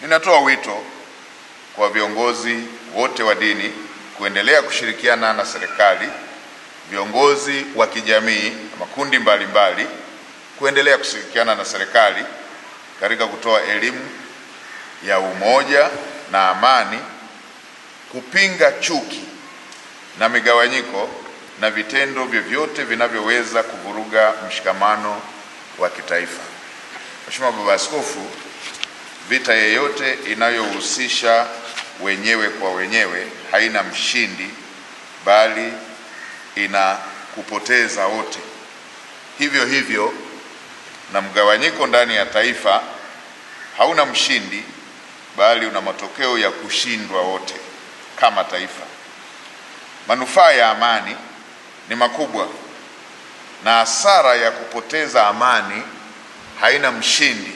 Ninatoa wito kwa viongozi wote wa dini kuendelea kushirikiana na serikali, viongozi wa kijamii na makundi mbalimbali kuendelea kushirikiana na serikali katika kutoa elimu ya umoja na amani, kupinga chuki na migawanyiko na vitendo vyovyote vinavyoweza kuvuruga mshikamano wa kitaifa. Mheshimiwa Baba Askofu, vita yeyote inayohusisha wenyewe kwa wenyewe haina mshindi, bali ina kupoteza wote. Hivyo hivyo na mgawanyiko ndani ya taifa hauna mshindi, bali una matokeo ya kushindwa wote kama taifa. Manufaa ya amani ni makubwa, na hasara ya kupoteza amani haina mshindi,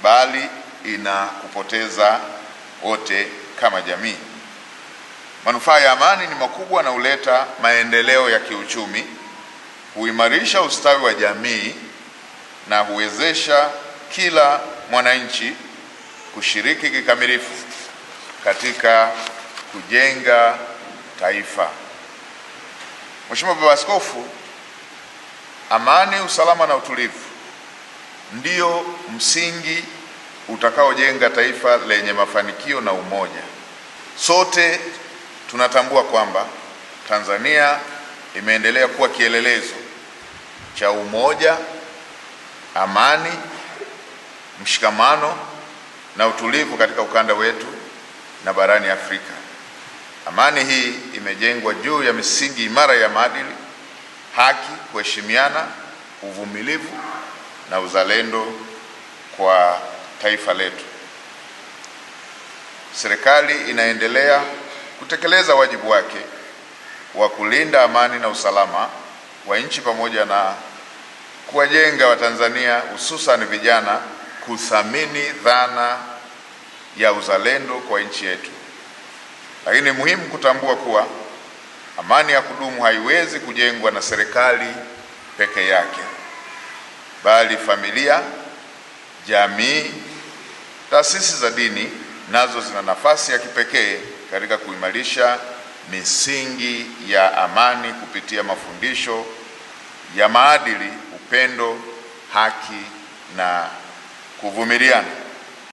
bali ina kupoteza wote kama jamii. Manufaa ya amani ni makubwa na huleta maendeleo ya kiuchumi, huimarisha ustawi wa jamii na huwezesha kila mwananchi kushiriki kikamilifu katika kujenga taifa. Mheshimiwa Baba Askofu, amani, usalama na utulivu ndio msingi utakaojenga taifa lenye mafanikio na umoja. Sote tunatambua kwamba Tanzania imeendelea kuwa kielelezo cha umoja, amani, mshikamano na utulivu katika ukanda wetu na barani Afrika. Amani hii imejengwa juu ya misingi imara ya maadili, haki, kuheshimiana, uvumilivu na uzalendo kwa taifa letu. Serikali inaendelea kutekeleza wajibu wake wa kulinda amani na usalama wa nchi pamoja na kuwajenga Watanzania, hususan vijana, kuthamini dhana ya uzalendo kwa nchi yetu. Lakini muhimu kutambua kuwa amani ya kudumu haiwezi kujengwa na serikali peke yake, bali familia, jamii, taasisi za dini nazo zina nafasi ya kipekee katika kuimarisha misingi ya amani kupitia mafundisho ya maadili, upendo, haki na kuvumiliana.